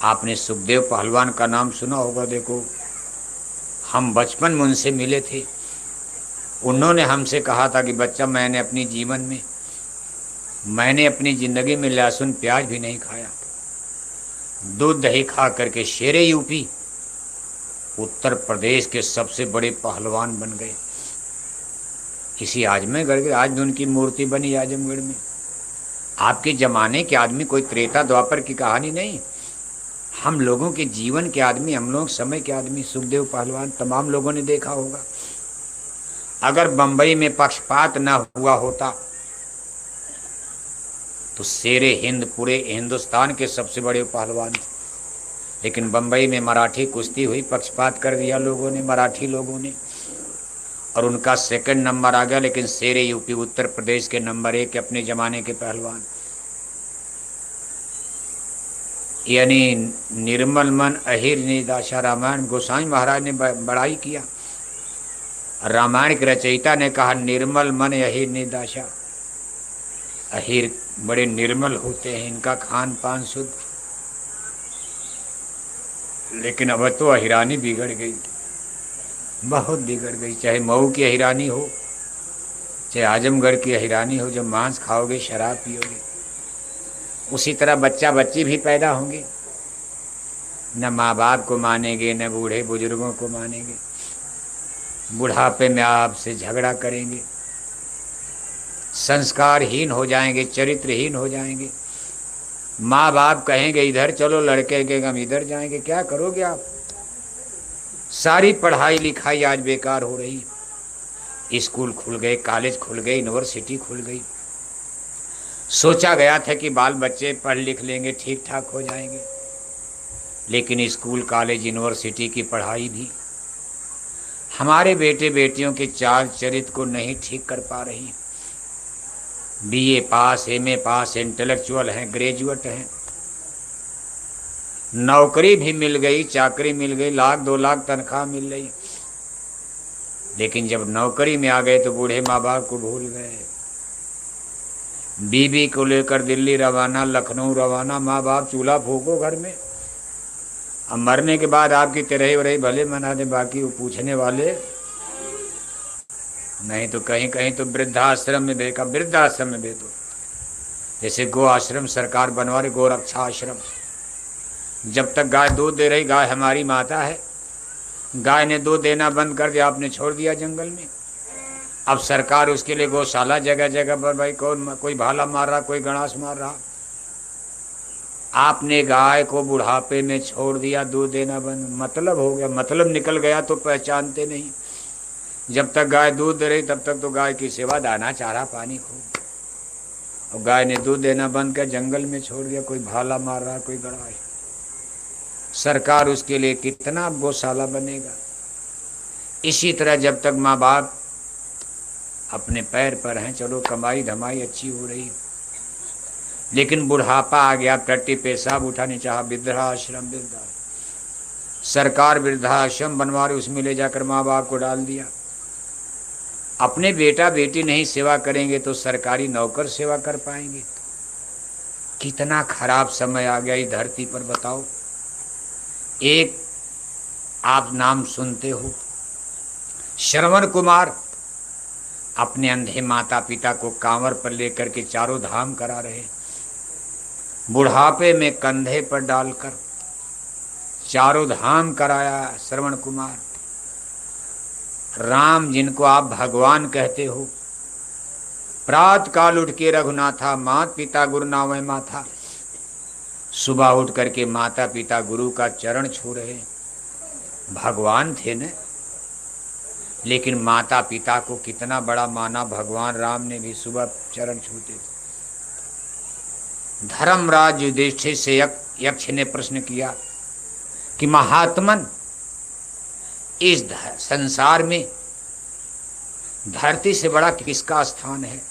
आपने सुखदेव पहलवान का नाम सुना होगा। देखो, हम बचपन में उनसे मिले थे। उन्होंने हमसे कहा था कि बच्चा, मैंने अपनी ज़िंदगी में लहसुन प्याज भी नहीं खाया। दूध दही खा करके शेरे यूपी उत्तर प्रदेश के सबसे बड़े पहलवान बन गए। इसी आजमगढ़ के, आज भी उनकी मूर्ति बनी आजमगढ़ में। आपके ज़माने के आदमी, कोई त्रेता द्वापर की कहानी नहीं। हम लोगों के जीवन के आदमी, हम लोग समय के आदमी, सुखदेव पहलवान तमाम लोगों ने देखा होगा। अगर बंबई में पक्षपात न हुआ होता तो शेरे हिंद पूरे हिंदुस्तान के सबसे बड़े पहलवान थे। लेकिन बंबई में मराठी कुश्ती हुई, पक्षपात कर दिया लोगों ने, मराठी लोगों ने, और उनका सेकंड नंबर आ गया। लेकिन शेरे यूपी उत्तर प्रदेश के नंबर 1 अपने ज़माने के पहलवान। यानी निर्मल मन अहिर निदाशा, रामायण गोसाई महाराज ने बड़ाई किया। रामायण के रचयिता ने कहा निर्मल मन अहिर निदाशा। अहिर बड़े निर्मल होते हैं, इनका खान पान शुद्ध। लेकिन अब तो अहिरानी बिगड़ गई, बहुत बिगड़ गई। चाहे मऊ की अहिरानी हो, चाहे आजमगढ़ की अहिरानी हो, जब मांस खाओगे शराब पियोगे। उसी तरह बच्चा बच्ची भी पैदा होंगे, न माँ बाप को मानेंगे, न बूढ़े बुजुर्गों को मानेंगे। बुढ़ापे में आपसे झगड़ा करेंगे, संस्कारहीन हो जाएंगे, चरित्रहीन हो जाएंगे। माँ बाप कहेंगे इधर चलो, लड़के के हम इधर जाएंगे। क्या करोगे आप? सारी पढ़ाई लिखाई आज बेकार हो रही। स्कूल खुल गए, कॉलेज खुल गए, यूनिवर्सिटी खुल गई। सोचा गया था कि बाल बच्चे पढ़ लिख लेंगे, ठीक ठाक हो जाएंगे। लेकिन स्कूल कॉलेज यूनिवर्सिटी की पढ़ाई भी हमारे बेटे बेटियों के चाल चरित्र को नहीं ठीक कर पा रही। बीए पास, एमए पास, इंटेलेक्चुअल हैं, ग्रेजुएट हैं, नौकरी भी मिल गई, चाकरी मिल गई, 1,00,000-2,00,000 तनख्वाह मिल रही। लेकिन जब नौकरी में आ गए तो बूढ़े माँ बाप को भूल गए। बीबी को लेकर दिल्ली रवाना, लखनऊ रवाना, माँ बाप चूल्हा फूको घर में। अब मरने के बाद आपकी तिरही उरही भले मना दे, बाकी वो पूछने वाले नहीं। तो कहीं कहीं तो वृद्धाश्रम में भेजा, वृद्धाश्रम में भेज दो। जैसे गो आश्रम सरकार बनवा रही, गोरक्षा आश्रम। जब तक गाय दूध दे रही, गाय हमारी माता है। गाय ने दूध देना बंद कर दिया, आपने छोड़ दिया जंगल में। अब सरकार उसके लिए गौशाला जगह जगह पर, भाई कौन, कोई भाला मार रहा, कोई गणास मार रहा। आपने गाय को बुढ़ापे में छोड़ दिया, दूध देना बंद। मतलब हो गया, मतलब निकल गया तो पहचानते नहीं। जब तक गाय दूध दे रही तब तक तो गाय की सेवा, दाना चारा पानी खूब। और गाय ने दूध देना बंद कर जंगल में छोड़ दिया, कोई भाला मार रहा, कोई गड़ा। सरकार उसके लिए कितना गौशाला बनेगा। इसी तरह जब तक माँ बाप अपने पैर पर हैं, चलो कमाई धमाई अच्छी हो रही, लेकिन बुढ़ापा आ गया, टट्टी पेशाब उठाने चाहा, वृद्धाश्रम। सरकार वृद्धाश्रम बनवा रही, उसमें ले जाकर माँ बाप को डाल दिया। अपने बेटा बेटी नहीं सेवा करेंगे तो सरकारी नौकर सेवा कर पाएंगे? कितना खराब समय आ गया इस धरती पर, बताओ। एक आप नाम सुनते हो, श्रवण कुमार अपने अंधे माता पिता को कांवर पर लेकर के चारों धाम करा रहे। बुढ़ापे में कंधे पर डालकर चारों धाम कराया श्रवण कुमार। राम, जिनको आप भगवान कहते हो, प्रात काल उठ के रघुनाथा, मात पिता गुरु नावै माथा। सुबह उठ करके माता पिता गुरु का चरण छू रहे। भगवान थे न, लेकिन माता पिता को कितना बड़ा माना। भगवान राम ने भी सुबह चरण छूते थे। धर्मराज युधिष्ठिर से यक्ष ने प्रश्न किया कि महात्मन, इस संसार में धरती से बड़ा किसका स्थान है?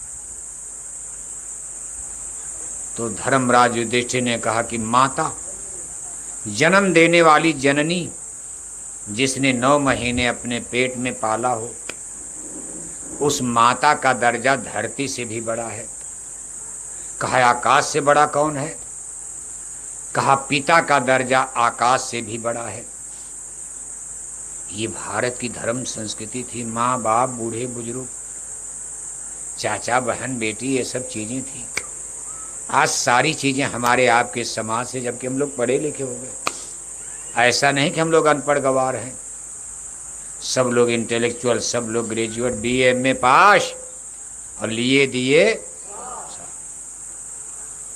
तो धर्मराज युधिष्ठिर ने कहा कि माता, जन्म देने वाली जननी, जिसने 9 महीने अपने पेट में पाला हो, उस माता का दर्जा धरती से भी बड़ा है। कहा आकाश से बड़ा कौन है? कहा पिता का दर्जा आकाश से भी बड़ा है। ये भारत की धर्म संस्कृति थी। माँ बाप, बूढ़े बुजुर्ग, चाचा बहन बेटी, ये सब चीजें थी। आज सारी चीजें हमारे आपके समाज से, जबकि हम लोग पढ़े लिखे हो गए। ऐसा नहीं कि हम लोग अनपढ़ गवार हैं, सब लोग इंटेलेक्चुअल, सब लोग ग्रेजुएट, बीए एमए पास और लिए दिए।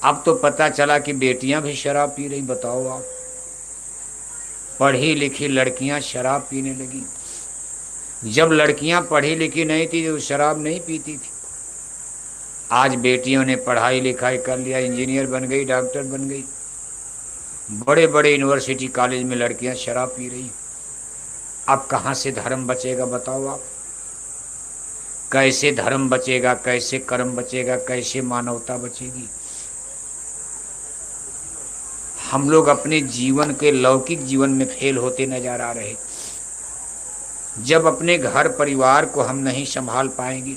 अब तो पता चला कि बेटियां भी शराब पी रही। बताओ आप, पढ़ी लिखी लड़कियां शराब पीने लगी। जब लड़कियां पढ़ी लिखी नहीं थी तो शराब नहीं पीती थी। आज बेटियों ने पढ़ाई लिखाई कर लिया, इंजीनियर बन गई, डॉक्टर बन गई। बड़े बड़े यूनिवर्सिटी कॉलेज में लड़कियां शराब पी रही। अब कहाँ से धर्म बचेगा बताओ आप? कैसे धर्म बचेगा, कैसे कर्म बचेगा, कैसे मानवता बचेगी? हम लोग अपने जीवन के लौकिक जीवन में फेल होते नजर आ रहे। जब अपने घर परिवार को हम नहीं संभाल पाएंगे,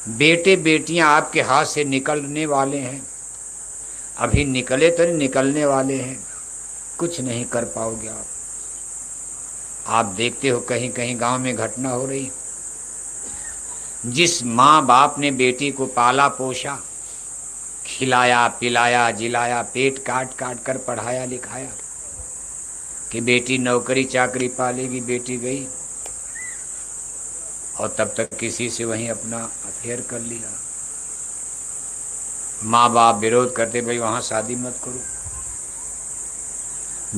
बेटे बेटियां आपके हाथ से निकलने वाले हैं, अभी निकले तो निकलने वाले हैं, कुछ नहीं कर पाओगे आप। आप देखते हो कहीं कहीं गांव में घटना हो रही। जिस माँ बाप ने बेटी को पाला पोसा, खिलाया पिलाया जिलाया, पेट काट काट कर पढ़ाया लिखाया कि बेटी नौकरी चाकरी पालेगी, बेटी गई और तब तक किसी से वहीं अपना अफेयर कर लिया। माँ बाप विरोध करते, भाई वहां शादी मत करो।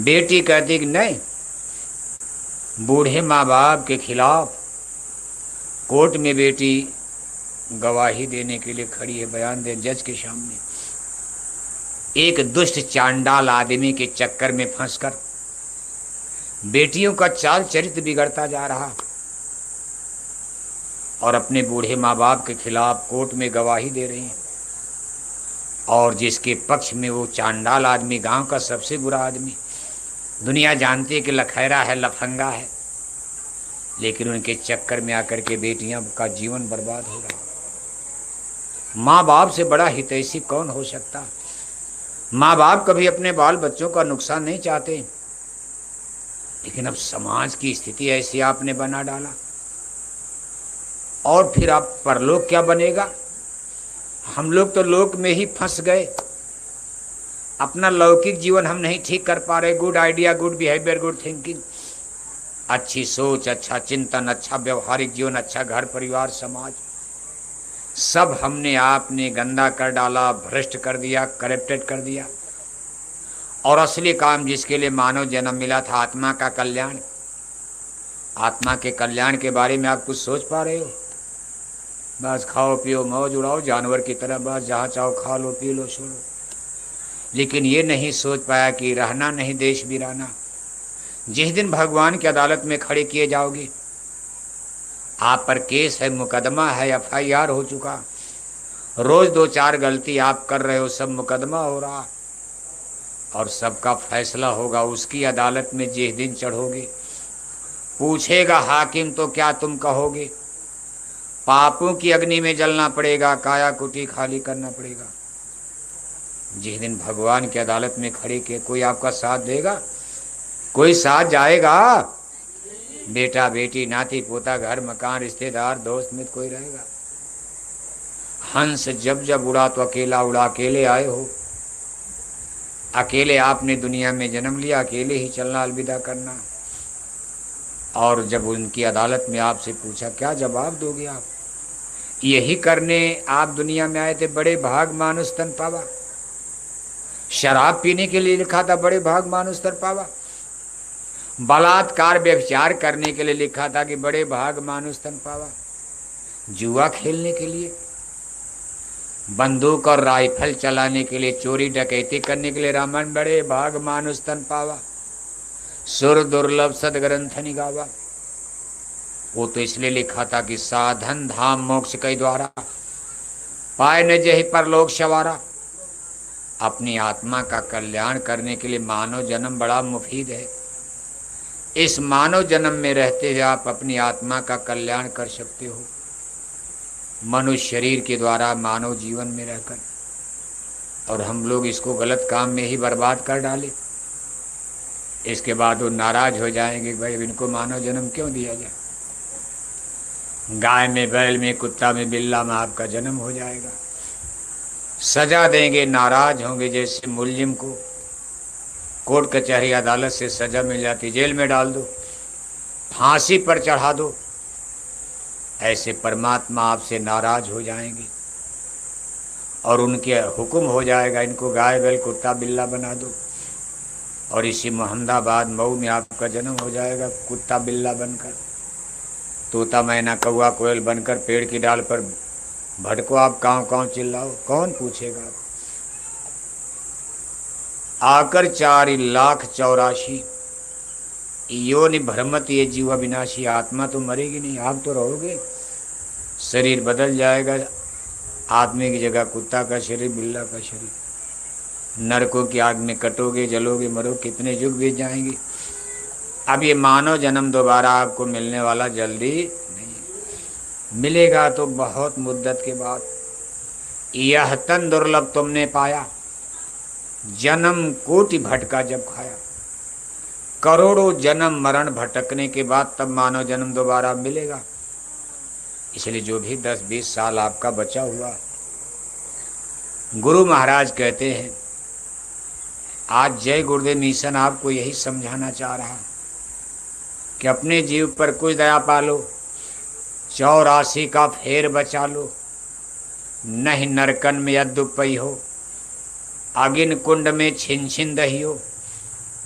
बेटी कहती कि नहीं, बूढ़े माँ बाप के खिलाफ कोर्ट में बेटी गवाही देने के लिए खड़ी है, बयान दे जज के सामने। एक दुष्ट चांडाल आदमी के चक्कर में फंसकर बेटियों का चाल चरित्र बिगड़ता जा रहा और अपने बूढ़े माँ बाप के खिलाफ कोर्ट में गवाही दे रही है। और जिसके पक्ष में वो चांडाल आदमी, गांव का सबसे बुरा आदमी, दुनिया जानती है कि लखैरा है, लफंगा है, लेकिन उनके चक्कर में आकर के बेटियां का जीवन बर्बाद हो रहा। माँ बाप से बड़ा हितैषी कौन हो सकता? माँ बाप कभी अपने बाल बच्चों का नुकसान नहीं चाहते, लेकिन अब समाज की स्थिति ऐसी आपने बना डाला। और फिर आप परलोक क्या बनेगा? हम लोग तो लोक में ही फंस गए। अपना लौकिक जीवन हम नहीं ठीक कर पा रहे। Good idea, good behaviour, good thinking, अच्छी सोच, अच्छा चिंतन, अच्छा व्यवहारिक जीवन, अच्छा घर परिवार समाज, सब हमने आपने गंदा कर डाला, भ्रष्ट कर दिया, करप्टेड कर दिया। और असली काम जिसके लिए मानव जन्म मिला था, आत्मा का कल्याण, आत्मा के कल्याण के बारे में आप कुछ सोच पा रहे हो? बस खाओ पियो मौज उड़ाओ, जानवर की तरह बस जहाँ चाहो खा लो पी लो सो लो। लेकिन ये नहीं सोच पाया कि रहना नहीं देश वीराना। जिस दिन भगवान की अदालत में खड़े किए जाओगे, आप पर केस है, मुकदमा है, FIR हो चुका, रोज 2-4 गलती आप कर रहे हो, सब मुकदमा हो रहा और सबका फैसला होगा उसकी अदालत में। जिस दिन चढ़ोगे, पूछेगा हाकिम तो क्या तुम कहोगे? पापों की अग्नि में जलना पड़ेगा, काया कुटी खाली करना पड़ेगा। जिस दिन भगवान की अदालत में खड़े के, कोई आपका साथ देगा? कोई साथ जाएगा? बेटा बेटी नाती पोता घर मकान रिश्तेदार दोस्त मित्र कोई रहेगा? हंस जब जब उड़ा तो अकेला उड़ा, अकेले आए हो, अकेले आपने दुनिया में जन्म लिया, अकेले ही चलना, अलविदा करना। और जब उनकी अदालत में आपसे पूछा, क्या जवाब दोगे आप? यही करने आप दुनिया में आए थे, बड़े भाग मानुष तन पावा। शराब पीने के लिए लिखा था, बड़े भाग मानुष तन पावा। बलात्कार व्यभिचार करने के लिए लिखा था कि बड़े भाग मानुष तन पावा। जुआ खेलने के लिए, बंदूक और राइफल चलाने के लिए, चोरी डकैती करने के लिए, रामायण बड़े भाग मानुष तन पावा। सुर दुर्लभ सदग्रंथ निगावा। वो तो इसलिए लिखा था कि साधन धाम मोक्ष के द्वारा, पाए न जही परलोक सवारा। अपनी आत्मा का कल्याण करने के लिए मानव जन्म बड़ा मुफीद है। इस मानव जन्म में रहते हुए आप अपनी आत्मा का कल्याण कर सकते हो, मनुष्य शरीर के द्वारा मानव जीवन में रहकर। और हम लोग इसको गलत काम में ही बर्बाद कर डाले। इसके बाद वो नाराज हो जाएंगे, भाई इनको मानव जन्म क्यों दिया जाए। गाय में, बैल में, कुत्ता में, बिल्ला में आपका जन्म हो जाएगा। सजा देंगे, नाराज होंगे। जैसे मुलजिम को कोर्ट कचहरी अदालत से सजा मिल जाती, जेल में डाल दो, फांसी पर चढ़ा दो, ऐसे परमात्मा आपसे नाराज हो जाएंगे और उनके हुक्म हो जाएगा इनको गाय, बैल, कुत्ता, बिल्ला बना दो। और इसी मोहम्मदाबाद, मऊ में आपका जन्म हो जाएगा कुत्ता बिल्ला बनकर, तोता मैना कौआ कोयल बनकर। पेड़ की डाल पर भटको आप, काँव काँव चिल्लाओ, कौन पूछेगा आप। आकर 4,84,00,000 योनि भ्रमत ये जीवा विनाशी। आत्मा तो मरेगी नहीं, आप तो रहोगे, शरीर बदल जाएगा। आदमी की जगह कुत्ता का शरीर, बिल्ला का शरीर। नरकों की आग में कटोगे, जलोगे, मरो, कितने युग बीत जाएंगे। अब ये मानव जन्म दोबारा आपको मिलने वाला जल्दी नहीं, मिलेगा तो बहुत मुद्दत के बाद। यह तन दुर्लभ तुमने पाया, जन्म कोटि भटका जब खाया। करोड़ों जन्म मरण भटकने के बाद तब मानव जन्म दोबारा मिलेगा। इसलिए जो भी 10-20 साल आपका बचा हुआ, गुरु महाराज कहते हैं, आज जय गुरुदेव मिशन आपको यही समझाना चाह रहा कि अपने जीव पर कुछ दया पालो, 84 का फेर बचा लो, नहीं नरकन में यद्दुपई हो, अगिन कुंड में छिन छिन दही हो,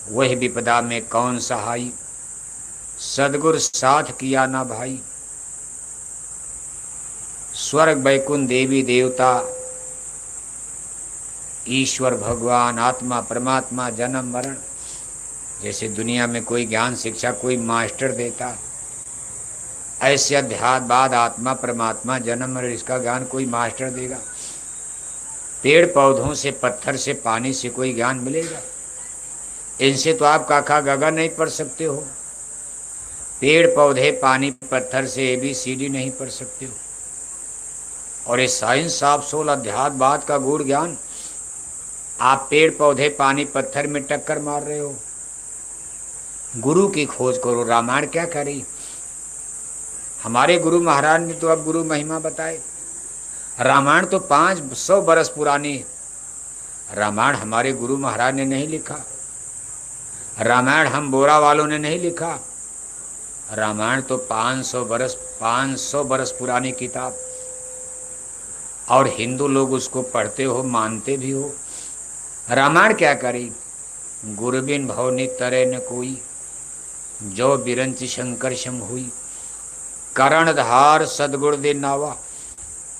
वही विपदा में कौन सहाई, सदगुरु साथ किया ना भाई। स्वर्ग वैकुंठ देवी देवता, ईश्वर भगवान, आत्मा परमात्मा, जन्म मरण, जैसे दुनिया में कोई ज्ञान शिक्षा कोई मास्टर देता, ऐसे अध्यात्मवाद, आत्मा परमात्मा, जन्म मरण, इसका ज्ञान कोई मास्टर देगा। पेड़ पौधों से, पत्थर से, पानी से कोई ज्ञान मिलेगा? इनसे तो आप काका गगा नहीं पढ़ सकते हो। पेड़ पौधे, पानी, पत्थर से ABCD नहीं पढ़ सकते हो। और ये साइंस आप 16 अध्यात्मवाद का गूढ़ ज्ञान, आप पेड़ पौधे, पानी, पत्थर में टक्कर मार रहे हो। गुरु की खोज करो। रामायण क्या करी? हमारे गुरु महाराज ने तो अब गुरु महिमा बताए। रामायण तो 500 बरस पुरानी है। रामायण हमारे गुरु महाराज ने नहीं लिखा। रामायण हम बोरा वालों ने नहीं लिखा। रामायण तो 500 बरस पुरानी किताब, और हिंदू लोग उसको पढ़ते हो, मानते भी हो। रामायण क्या करी? गुरबिन भवनी तरे न कोई, जो बिरंच शंकर शम हुई, करणधार सदगुर दे नावा,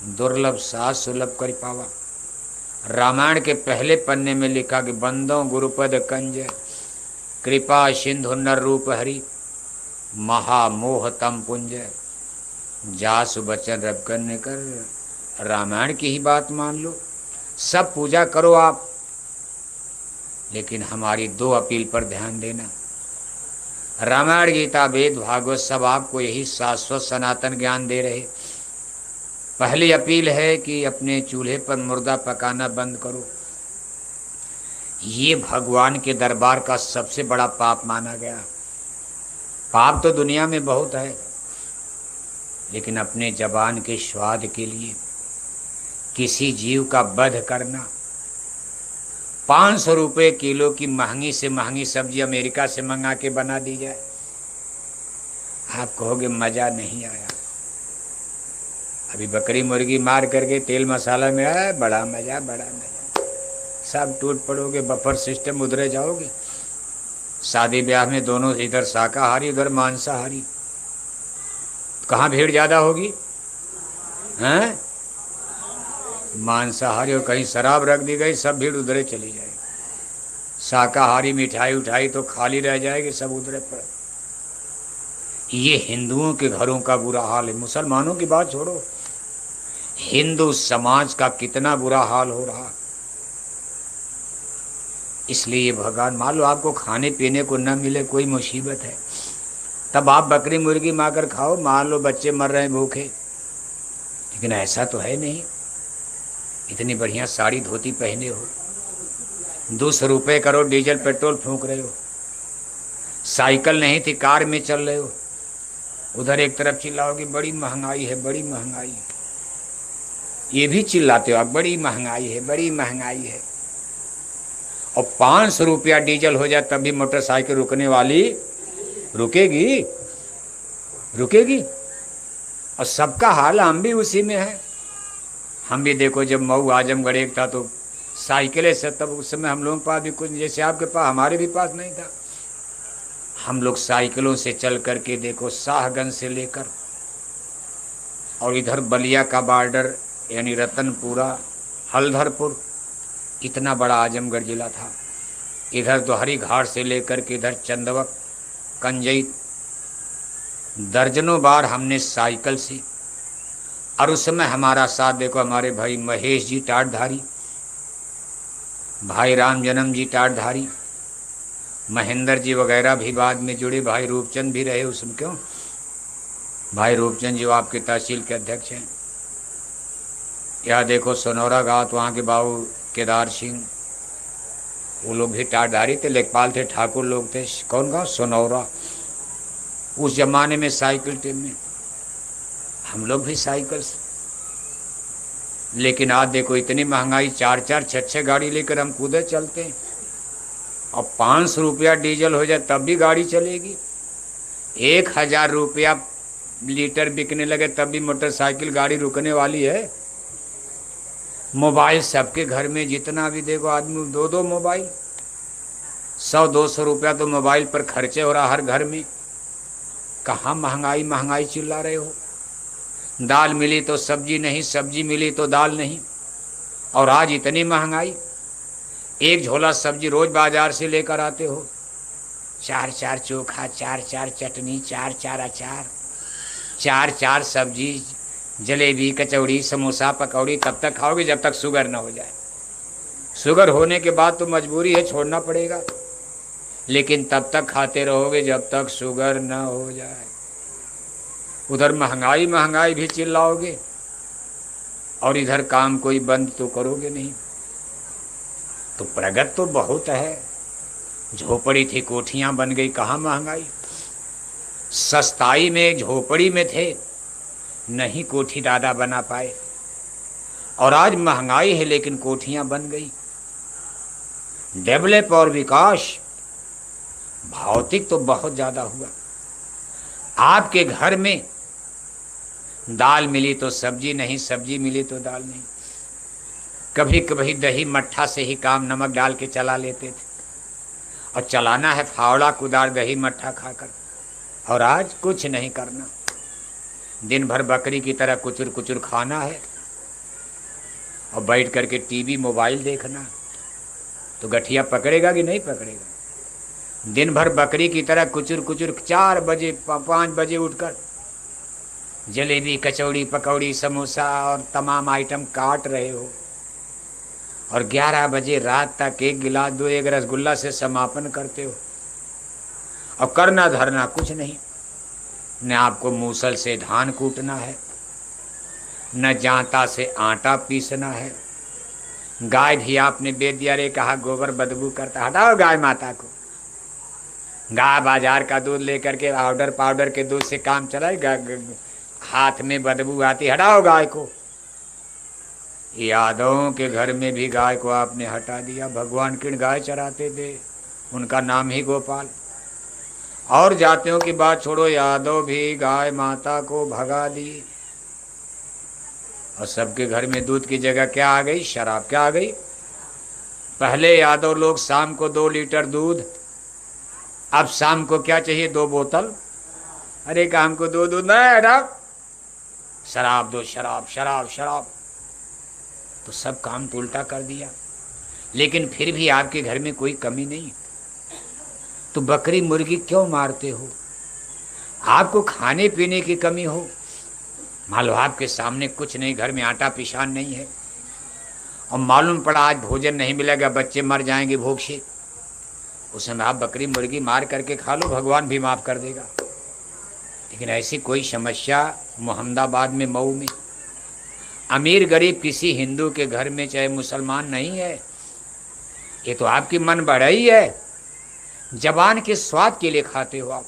दुर्लभ साथ सुलभ कर पावा। रामायण के पहले पन्ने में लिखा कि बंदों गुरुपद कंज, कृपा सिंधु नर रूप हरि, महामोह तम पुंज, जासु बचन रब करने कर। रामायण की ही बात मान लो, सब पूजा करो आप, लेकिन हमारी 2 अपील पर ध्यान देना। रामायण, गीता, वेद, भागवत सब आपको यही शाश्वत सनातन ज्ञान दे रहे। पहली अपील है कि अपने चूल्हे पर मुर्दा पकाना बंद करो। ये भगवान के दरबार का सबसे बड़ा पाप माना गया। पाप तो दुनिया में बहुत है, लेकिन अपने जबान के स्वाद के लिए किसी जीव का वध करना। 500 रुपये किलो की महंगी से महंगी सब्जी अमेरिका से मंगा के बना दी जाए, आप कहोगे मज़ा नहीं आया। अभी बकरी मुर्गी मार करके तेल मसाला में आया, बड़ा मज़ा, बड़ा मज़ा। सब टूट पड़ोगे, बफर सिस्टम, उधरे जाओगे। शादी ब्याह में दोनों, इधर शाकाहारी उधर मांसाहारी, कहाँ भीड़ ज़्यादा होगी? हैं? मांसाहारी। और कहीं शराब रख दी गई, सब भीड़ उधरे चली जाएगी। शाकाहारी मिठाई उठाई तो खाली रह जाएगी, सब उधरे पर। ये हिंदुओं के घरों का बुरा हाल है। मुसलमानों की बात छोड़ो, हिंदू समाज का कितना बुरा हाल हो रहा। इसलिए भगवान, मान लो आपको खाने पीने को न मिले, कोई मुसीबत है, तब आप बकरी मुर्गी मार खाओ। मान लो बच्चे मर रहे हैं भूखे, लेकिन ऐसा तो है नहीं। इतनी बढ़िया साड़ी धोती पहने हो, 200 रुपये करो डीजल पेट्रोल फूंक रहे हो, साइकिल नहीं थी कार में चल रहे हो, उधर एक तरफ चिल्लाओगे बड़ी महंगाई है बड़ी महंगाई है, ये भी चिल्लाते हो आप बड़ी महंगाई है बड़ी महंगाई है, और 500 रुपया डीजल हो जाए तब भी मोटरसाइकिल रुकने वाली रुकेगी? रुकेगी? और सबका हाल हम भी उसी में है। हम भी देखो जब मऊ आजमगढ़ एक था तो साइकिलें से, तब उस समय हम लोगों के पास भी कुछ जैसे आपके पास हमारे भी पास नहीं था, हम लोग साइकिलों से चल करके देखो शाहगंज से लेकर और इधर बलिया का बॉर्डर यानी रतनपुरा हल्धरपुर, इतना बड़ा आजमगढ़ जिला था, इधर दोहरी घाट से लेकर के इधर चंदवक कंजई, दर्जनों बार हमने साइकिल से। और उस समय हमारा साथ देखो हमारे भाई महेश जी टाटधारी, भाई राम जन्म जी टाटधारी, महेंद्र जी वगैरह भी बाद में जुड़े, भाई रूपचंद भी रहे उसमें, क्यों भाई रूपचंद जो आपके तहसील के अध्यक्ष हैं। यहाँ देखो सोनौरा गाँव तो वहाँ के बाबू केदार सिंह, वो लोग भी टाटधारी थे, लेखपाल थे, ठाकुर लोग थे। कौन गाँव? सोनौरा। उस जमाने में साइकिल टीम में हम लोग भी साइकिल से, लेकिन आज देखो इतनी महंगाई, 4-4 6-6 गाड़ी लेकर हम कूदे चलते हैं, और 500 रुपया डीजल हो जाए तब भी गाड़ी चलेगी, 1000 रुपया लीटर बिकने लगे तब भी मोटरसाइकिल गाड़ी रुकने वाली है। मोबाइल सबके घर में, जितना भी देखो आदमी 2-2 मोबाइल, 100-200 रुपया तो मोबाइल पर खर्चे हो रहा हर घर में। कहाँ महंगाई महंगाई चिल्ला रहे हो? दाल मिली तो सब्जी नहीं, सब्जी मिली तो दाल नहीं, और आज इतनी महंगाई। एक झोला सब्जी रोज बाजार से लेकर आते हो, 4-4 चोखा, 4-4 चटनी, 4-4 अचार, 4-4 सब्जी, जलेबी कचौड़ी समोसा पकौड़ी, तब तक खाओगे जब तक शुगर ना हो जाए। शुगर होने के बाद तो मजबूरी है, छोड़ना पड़ेगा, लेकिन तब तक खाते रहोगे जब तक शुगर ना हो जाए। उधर महंगाई महंगाई भी चिल्लाओगे और इधर काम कोई बंद तो करोगे नहीं। तो प्रगति तो बहुत है, झोपड़ी थी कोठियां बन गई, कहाँ महंगाई। सस्ताई में झोपड़ी में थे, नहीं कोठी दादा बना पाए, और आज महंगाई है लेकिन कोठियां बन गई। डेवलप और विकास भौतिक तो बहुत ज्यादा हुआ। आपके घर में दाल मिली तो सब्जी नहीं, सब्जी मिली तो दाल नहीं, कभी कभी दही मट्ठा से ही काम नमक डाल के चला लेते थे, और चलाना है फावड़ा कुदार दही मट्ठा खाकर। और आज कुछ नहीं करना, दिन भर बकरी की तरह कुचुर कुचुर खाना है और बैठ करके टीवी मोबाइल देखना। तो गठिया पकड़ेगा कि नहीं पकड़ेगा? दिन भर बकरी की तरह कुचुर कुचुर 4 बजे 5 बजे उठकर जलेबी कचौड़ी पकौड़ी समोसा और तमाम आइटम काट रहे हो, और 11 बजे रात तक 1 गिलास 2 एक रसगुल्ला से समापन करते हो, और करना धरना कुछ नहीं। न आपको मूसल से धान कूटना है, न जांता से आटा पीसना है। गाय भी आपने बेच दिया, रे कहा गोबर बदबू करता, हटाओ गाय माता को। गाय बाजार का दूध लेकर के पाउडर के दूध से काम चलाएगा, हाथ में बदबू आती, हटाओ गाय को। यादवों के घर में भी गाय को आपने हटा दिया। भगवान किन गाय चराते थे, उनका नाम ही गोपाल। और जातियों की बात छोड़ो, यादव भी गाय माता को भगा दिए, और सबके घर में दूध की जगह क्या आ गई? शराब। क्या आ गई? पहले यादव लोग शाम को 2 लीटर दूध, अब शाम को क्या चाहिए? 2 बोतल। अरे काम को 2 दूध नहीं, हटाओ शराब दो, शराब शराब शराब। तो सब काम तो उल्टा कर दिया, लेकिन फिर भी आपके घर में कोई कमी नहीं। तो बकरी मुर्गी क्यों मारते हो? आपको खाने पीने की कमी हो, मान लो आपके सामने कुछ नहीं, घर में आटा पिसान नहीं है, और मालूम पड़ा आज भोजन नहीं मिलेगा, बच्चे मर जाएंगे भूख से, उस समय आप बकरी मुर्गी मार करके खा लो, भगवान भी माफ़ कर देगा। लेकिन ऐसी कोई समस्या मोहम्मदाबाद में, मऊ में अमीर गरीब किसी हिंदू के घर में, चाहे मुसलमान, नहीं है। ये तो आपकी मन बढ़ाई है, जबान के स्वाद के लिए खाते हो आप।